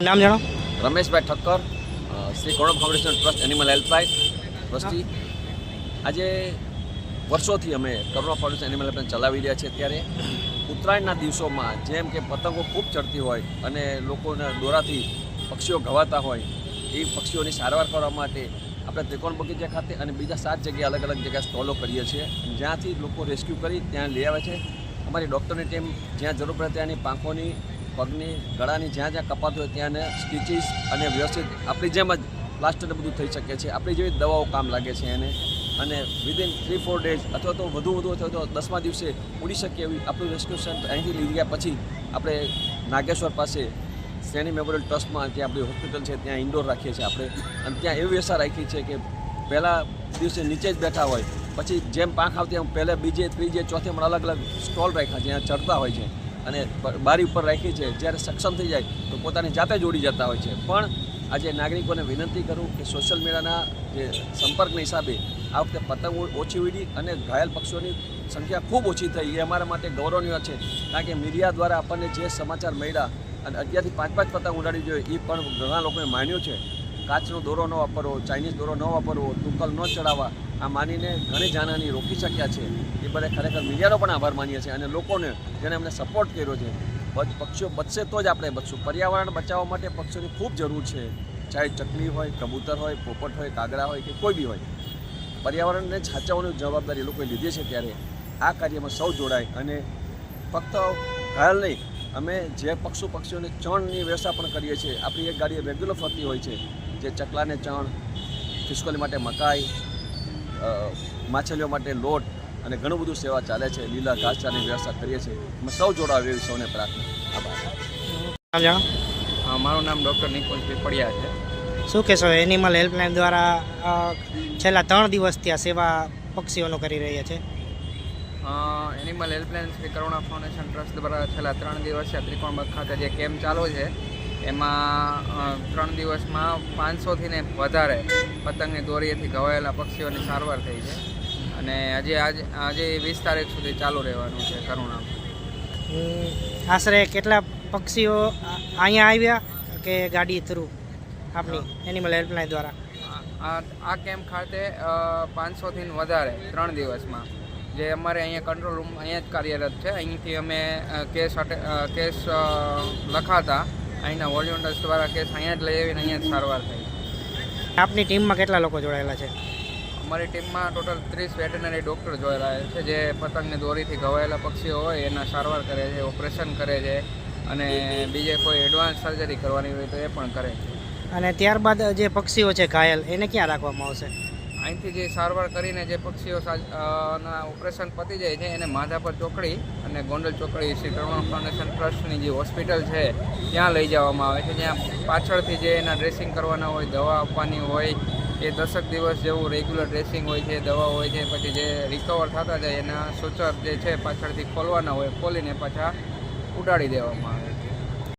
નામ જાણો. Rameshbhai Thakkar, Shri Karuna foundation trust animal helpline trustee. આજે વર્ષોથી અમે કરુણા ફાઉન્ડેશન એનિમલ હેલ્પલાઇન ચલાવી રહ્યા છીએ. ત્યારે ઉત્તરાયણના દિવસોમાં જેમ કે પતંગો ખૂબ ચડતી હોય અને લોકોના દોરાથી પક્ષીઓ ઘવાતા હોય, એ પક્ષીઓની સારવાર કરવા માટે આપણે ત્રિકોણ બગીચા ખાતે અને બીજા 7 જગ્યાએ અલગ અલગ જગ્યાએ સ્ટોલો કરીએ છીએ, જ્યાંથી લોકો રેસ્ક્યુ કરી ત્યાં લઈ આવે છે. અમારી ડૉક્ટરની ટીમ જ્યાં જરૂર પડે ત્યાંની પાંખોની, પગની, ગળાની જ્યાં જ્યાં કપાતું હોય ત્યાં સ્ટીચીસ અને વ્યવસ્થિત આપણી જેમ જ પ્લાસ્ટરને બધું થઈ શકે છે. આપણી જેવી દવાઓ કામ લાગે છે એને, અને વિધિન 3-4 ડેઝ અથવા તો વધુ અથવા તો 10મા દિવસે ઉડી શકીએ એવી આપણું રેસ્ક્યુ સેન્ટર અહીંથી લઈ ગયા પછી આપણે નાગેશ્વર પાસે શ્રેણી મેમોરિયલ ટ્રસ્ટમાં ત્યાં આપણી હોસ્પિટલ છે ત્યાં ઇન્ડોર રાખીએ છીએ આપણે. અને ત્યાં એવી વ્યવસ્થા રાખી છે કે પહેલાં દિવસે નીચે જ બેઠા હોય, પછી જેમ પાંખ આવતી એમ પહેલાં બીજે ત્રીજે ચોથે પણ અલગ અલગ સ્ટોલ રાખ્યા જ્યાં ચડતા હોય છે, અને બારી ઉપર રાખી છે. જ્યારે સક્ષમ થઈ જાય તો પોતાની જાતે જ ઉડી જતા હોય છે. પણ આજે નાગરિકોને વિનંતી કરું કે સોશિયલ મીડિયાના જે સંપર્કના હિસાબે આ વખતે પતંગ ઓછી ઉડી અને ઘાયલ પક્ષીઓની સંખ્યા ખૂબ ઓછી થઈ. એ અમારા માટે ગૌરવની છે, કારણ કે મીડિયા દ્વારા આપણને જે સમાચાર મળ્યા અને 11થી 5 પતંગ ઉડાડી જોઈએ એ પણ ઘણા લોકોએ માન્યું છે. કાચનો દોરો ન વાપરવો, ચાઇનીઝ દોરો ન વાપરવો, તુક્કલ ન ચડાવવા, આ માનીને ઘણી જાનહાની રોકી શક્યા છે. એ બધા ખરેખર મીડિયાનો પણ આભાર માનીએ છીએ, અને લોકોને જેને અમને સપોર્ટ કર્યો છે. પક્ષીઓ બચશે તો જ આપણે બચશું. પર્યાવરણ બચાવવા માટે પક્ષીઓની ખૂબ જરૂર છે, ચાહે ચકલી હોય, કબૂતર હોય, પોપટ હોય, કાગડા હોય કે કોઈ બી હોય. પર્યાવરણને સાચવવાની જવાબદારી લોકોએ લીધી છે. ત્યારે આ કાર્યમાં સૌ જોડાય, અને ફક્ત ઘાયલ નહીં, અમે જે પક્ષીઓને ચણની વ્યવસ્થા પણ કરીએ છીએ. આપણી એક ગાડી રેગ્યુલર ફરતી હોય છે, જે ચકલાને ચણ, ખિસકોલી માટે મકાઈ, માછલીઓ માટે લોટ અને ઘણું બધું સેવા ચાલે છે. લીલા ઘાસચારાની વ્યવસ્થા કરીએ છીએ. અમે સૌ જોડાવે એવી સૌને પ્રાર્થના. આભાર. નામ જાણો. મારું નામ ડૉક્ટર નિકુંજ પીપળિયા છે. શું કહેશો, એનિમલ હેલ્પલાઇન દ્વારા છેલ્લા 3 દિવસથી આ સેવા પક્ષીઓનો કરી રહ્યા છે? Animal helpline Shri Karuna foundation trust દ્વારા છેલ્લા 3 દિવસથી ત્રિકોણબગ ખાતે જે કેમ્પ ચાલુ છે, એમાં 3 દિવસમાં 500થી ને વધારે પતંગની દોરીએથી ઘવાયેલા પક્ષીઓની સારવાર થઈ છે. અને આજે 20 તારીખ સુધી ચાલુ રહેવાનું છે કરુણા. આશરે કેટલા પક્ષીઓ અહીંયા આવ્યા કે ગાડી થ્રુ આપની એનિમલ હેલ્પલાઇન દ્વારા? આ કેમ્પ ખાતે 500થી વધારે 3 દિવસમાં, જે અમારે અહીંયા કંટ્રોલ રૂમ અહીંયા જ કાર્યરત છે. અહીંથી અમે કેસ લખાતા અહીંના વોલ્યુન્ટર્સ દ્વારા કેસ અહીંયા જ લઈ આવીને અહીંયા જ સારવાર થઈ. આપની ટીમમાં કેટલા લોકો જોડાયેલા છે? અમારી ટીમમાં ટોટલ 30 વેટરનરી ડૉક્ટર જોડાયેલા છે, જે પતંગની દોરીથી ઘવાયેલા પક્ષીઓ હોય એના સારવાર કરે છે, ઓપરેશન કરે છે, અને બીજે કોઈ એડવાન્સ સર્જરી કરવાની હોય તો એ પણ કરે છે. અને ત્યારબાદ જે પક્ષીઓ છે ઘાયલ, એને ક્યાં રાખવામાં આવશે? અહીંથી જે સારવાર કરીને જે પક્ષીઓ ના ઓપરેશન પતી જાય છે એને માધાપર ચોકડી અને ગોંડલ ચોકડી શ્રી કરુણા ફાઉન્ડેશન ટ્રસ્ટની જે હોસ્પિટલ છે ત્યાં લઈ જવામાં આવે છે. જ્યાં પાછળથી જે એના ડ્રેસિંગ કરવાના હોય, દવા આપવાની હોય, એ 10 દિવસ જેવું રેગ્યુલર ડ્રેસિંગ હોય છે, દવા હોય છે. પછી જે રિકવર થતા જાય એના સૂચર જે છે પાછળથી ખોલવાના હોય, ખોલીને પાછા ઉડાડી દેવામાં આવે.